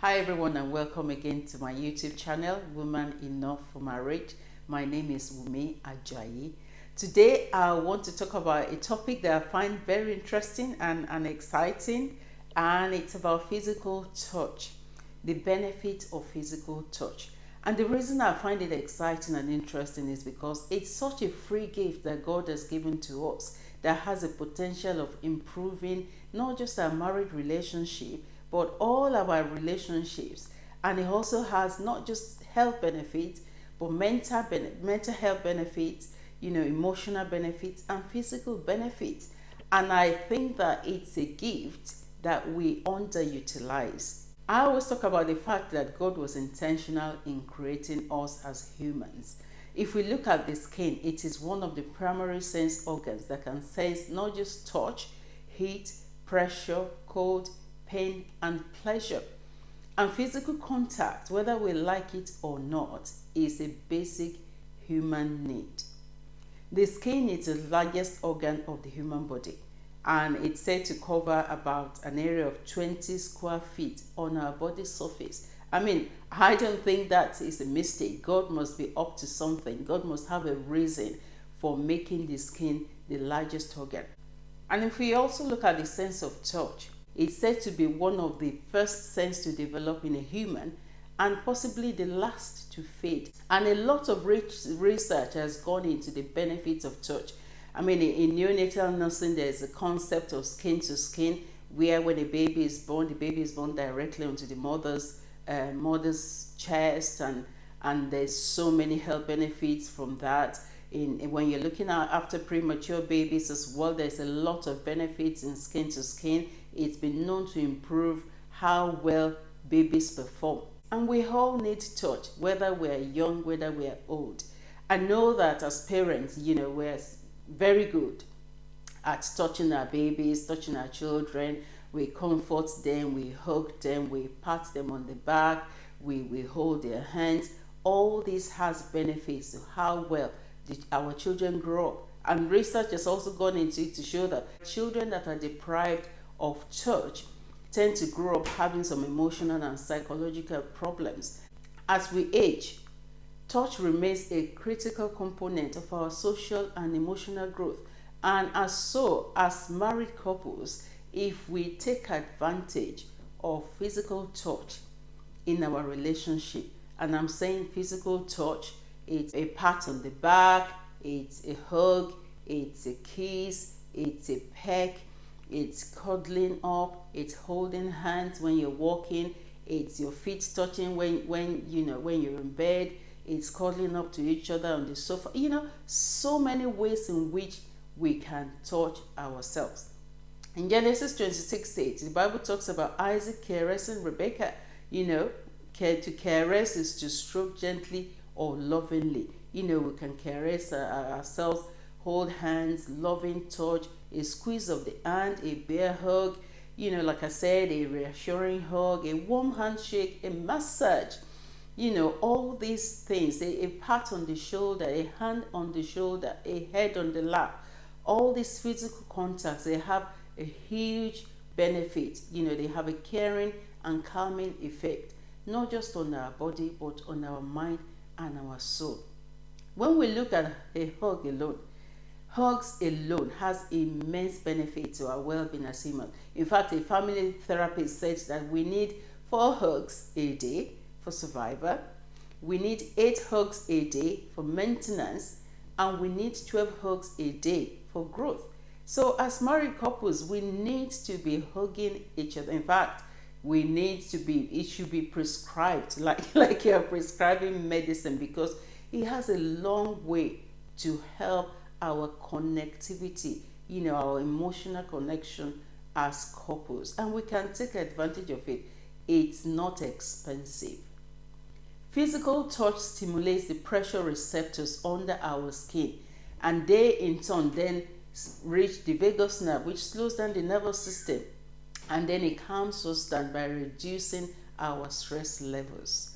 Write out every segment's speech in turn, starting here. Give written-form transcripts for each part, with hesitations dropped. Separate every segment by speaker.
Speaker 1: Hi everyone and welcome again to my YouTube channel, Woman Enough for Marriage. My name is Wumi Ajayi. Today I want to talk about a topic that I find very interesting and exciting, and it's about physical touch, the benefit of physical touch. And the reason I find it exciting and interesting is because it's such a free gift that God has given to us that has a potential of improving not just our marriage relationship but all of our relationships. And it also has not just health benefits but mental health benefits, emotional benefits and physical benefits. And I think that it's a gift that we underutilize. I always talk about the fact that God was intentional in creating us as humans. If we look at the skin, it is one of the primary sense organs that can sense not just touch, heat, pressure, cold, pain, and pleasure. And physical contact, whether we like it or not, is a basic human need. The skin is the largest organ of the human body, and it's said to cover about an area of 20 square feet on our body surface. I don't think that is a mistake. God must be up to something. God must have a reason for making the skin the largest organ. And if we also look at the sense of touch, it's said to be one of the first sense to develop in a human and possibly the last to fade. And a lot of research has gone into the benefits of touch. In neonatal nursing, there's a concept of skin to skin, where when a baby is born, the baby is born directly onto the mother's chest, and there's so many health benefits from that. When you're looking at after premature babies as well, there's a lot of benefits in skin to skin. It's been known to improve how well babies perform. And we all need touch, whether we're young, whether we're old. I know that as parents, we're very good at touching our babies, touching our children. We comfort them, we hug them, we pat them on the back, we hold their hands. All this has benefits to how well our children grow up. And research has also gone into it to show that children that are deprived of touch tend to grow up having some emotional and psychological problems. As we age, touch remains a critical component of our social and emotional growth. And as married couples, if we take advantage of physical touch in our relationship, and I'm saying physical touch, it's a pat on the back, it's a hug, it's a kiss, it's a peck, it's cuddling up, it's holding hands when you're walking, it's your feet touching when you're in bed, it's cuddling up to each other on the sofa. So many ways in which we can touch ourselves. In Genesis 26:8, the Bible talks about Isaac caressing Rebekah. To caress is to stroke gently or lovingly. We can caress ourselves, hold hands, loving touch, a squeeze of the hand, a bear hug, like I said, a reassuring hug, a warm handshake, a massage. All these things, a pat on the shoulder, a hand on the shoulder, a head on the lap. All these physical contacts, they have a huge benefit. They have a caring and calming effect, not just on our body, but on our mind and our soul. When we look at a hug alone, hugs alone has immense benefit to our well-being as humans. In fact, a family therapist says that we need 4 hugs a day for survival, we need 8 hugs a day for maintenance, and we need 12 hugs a day for growth. So as married couples, we need to be hugging each other. In fact, it should be prescribed, like you're prescribing medicine, because it has a long way to help our connectivity, our emotional connection as couples, and we can take advantage of it. It's not expensive. Physical touch stimulates the pressure receptors under our skin, and they in turn then reach the vagus nerve, which slows down the nervous system, and then it calms us down by reducing our stress levels.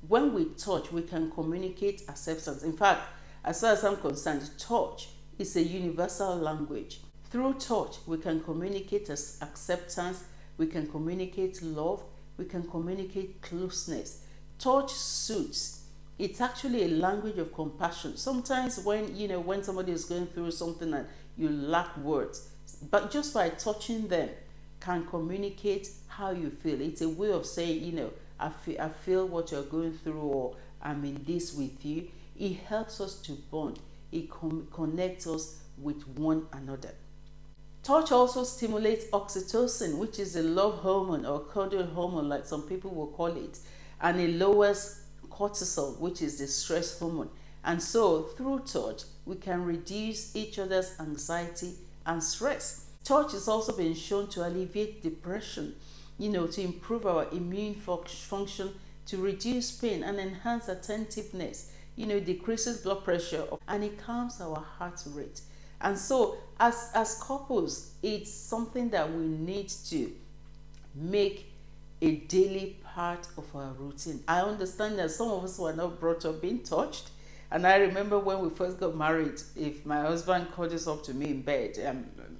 Speaker 1: When we touch, we can communicate acceptance. In fact, as far as I'm concerned, touch is a universal language. Through touch, we can communicate acceptance, we can communicate love, we can communicate closeness. Touch suits. It's actually a language of compassion. Sometimes when somebody is going through something and you lack words, but just by touching them can communicate how you feel. It's a way of saying, I feel what you're going through, or I'm in this with you. It helps us to bond. It connects us with one another. Touch also stimulates oxytocin, which is a love hormone or cuddle hormone, like some people will call it, and it lowers cortisol, which is the stress hormone. And so, through touch, we can reduce each other's anxiety and stress. Touch is also been shown to alleviate depression, to improve our immune function, to reduce pain and enhance attentiveness, decreases blood pressure, and it calms our heart rate. And so, as couples, it's something that we need to make a daily part of our routine. I understand that some of us were not brought up being touched. And I remember when we first got married, if my husband cuddles up to me in bed,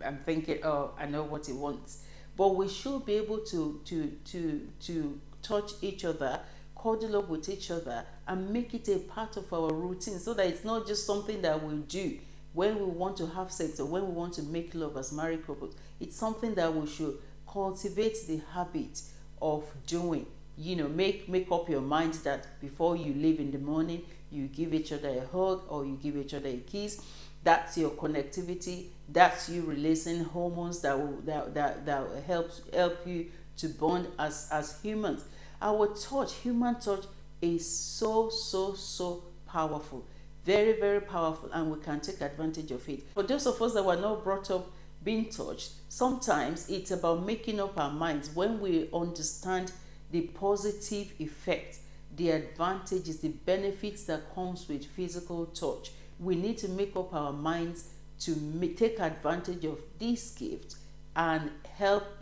Speaker 1: I'm thinking, oh, I know what he wants. But we should be able to touch each other, cuddle up with each other, and make it a part of our routine, so that it's not just something that we do when we want to have sex or when we want to make love as married couples. It's something that we should cultivate the habit of doing. Make up your mind that before you leave in the morning, you give each other a hug or you give each other a kiss. That's your connectivity. That's you releasing hormones that will help you to bond as humans. Our touch, human touch, is so powerful. Very, very powerful, and we can take advantage of it. For those of us that were not brought up being touched, sometimes it's about making up our minds. When we understand the positive effect, the advantages, the benefits that comes with physical touch, we need to make up our minds to take advantage of this gift and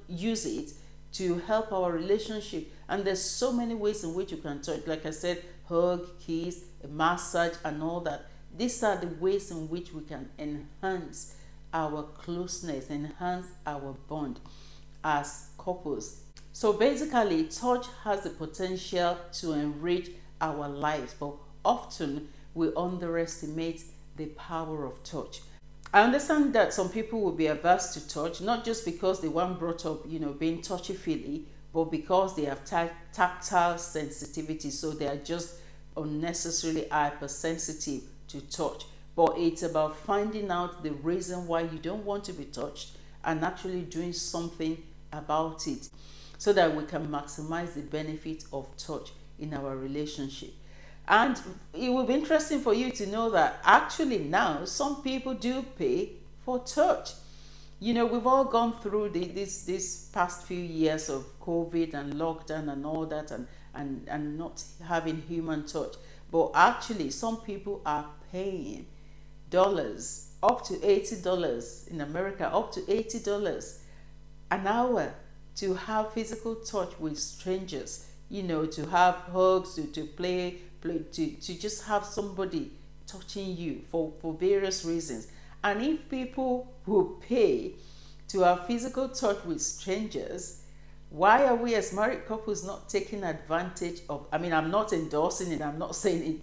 Speaker 1: use it to help our relationship. And there's so many ways in which you can touch. Like I said, hug, kiss, massage, and all that. These are the ways in which we can enhance our closeness, enhance our bond as couples. So basically, touch has the potential to enrich our lives, but often we underestimate the power of touch. I understand that some people will be averse to touch, not just because they weren't brought up, being touchy-feely, but because they have tactile sensitivity, so they are just unnecessarily hypersensitive to touch. But it's about finding out the reason why you don't want to be touched and actually doing something about it, so that we can maximize the benefit of touch in our relationship. And it will be interesting for you to know that actually now some people do pay for touch. We've all gone through this past few years of COVID and lockdown and all that, and not having human touch. But actually, some people are paying dollars, up to $80 in America, up to $80 an hour to have physical touch with strangers. To have hugs, to play, to just have somebody touching you for various reasons. And if people who pay to have physical touch with strangers, why are we as married couples not taking advantage of? I'm not endorsing it. I'm not saying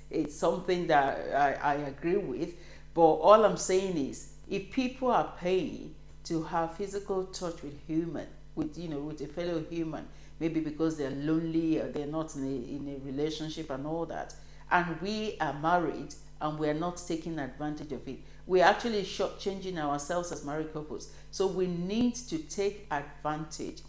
Speaker 1: it's something that I agree with. But all I'm saying is, if people are paying to have physical touch with a fellow human, maybe because they're lonely or they're not in a relationship and all that, and we are married and we're not taking advantage of it, we're actually shortchanging ourselves as married couples. So we need to take advantage,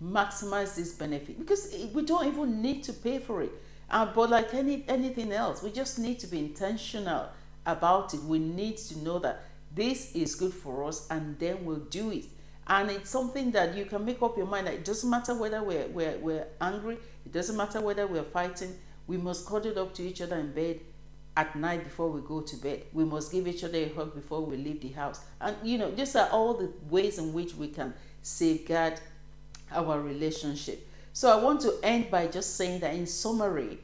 Speaker 1: maximize this benefit, because we don't even need to pay for it. But like anything else, we just need to be intentional about it. We need to know that this is good for us, and then we'll do it. And it's something that you can make up your mind that it doesn't matter whether we're angry, it doesn't matter whether we're fighting, we must cuddle up to each other in bed at night before we go to bed. We must give each other a hug before we leave the house. And these are all the ways in which we can safeguard our relationship. So I want to end by just saying that, in summary,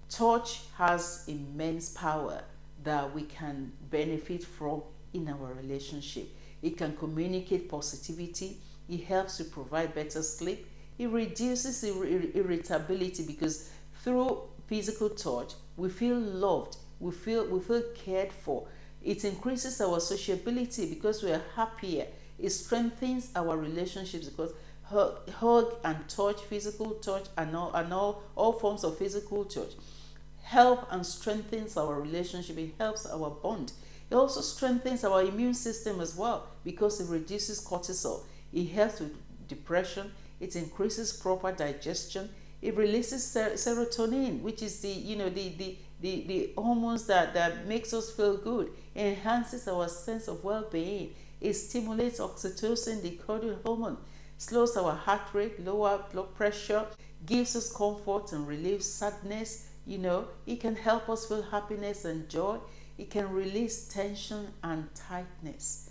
Speaker 1: touch has immense power that we can benefit from in our relationship. It can communicate positivity. It helps to provide better sleep. It reduces irritability, because through physical touch we feel loved, we feel cared for. It increases our sociability because we are happier. It strengthens our relationships because hug and touch, physical touch, and all forms of physical touch help and strengthens our relationship. It helps our bond. It also strengthens our immune system as well, because it reduces cortisol. It helps with depression. It increases proper digestion. It releases serotonin, which is the hormones that makes us feel good. It enhances our sense of well-being. It stimulates oxytocin, the cortisol hormone, slows our heart rate, lower blood pressure, gives us comfort and relieves sadness. It can help us feel happiness and joy. It can release tension and tightness.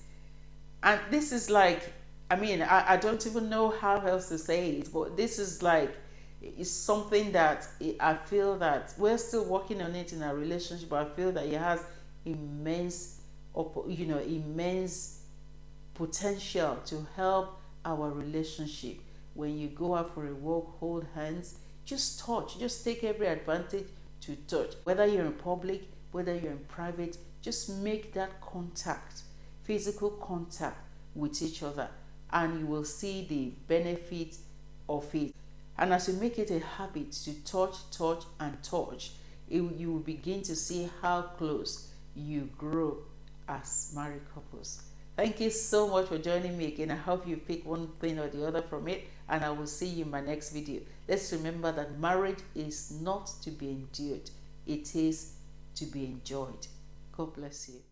Speaker 1: And this is like, I don't even know how else to say it, but this is like, it's something that I feel that we're still working on it in our relationship, but I feel that it has immense, immense potential to help our relationship. When you go out for a walk, hold hands, just touch, just take every advantage to touch. Whether you're in public, whether you're in private, just make that contact, physical contact with each other, and you will see the benefit of it. And as you make it a habit to touch, and touch, you will begin to see how close you grow as married couples. Thank you so much for joining me again. I hope you pick one thing or the other from it, and I will see you in my next video. Let's remember that marriage is not to be endured, it is to be enjoyed. God bless you.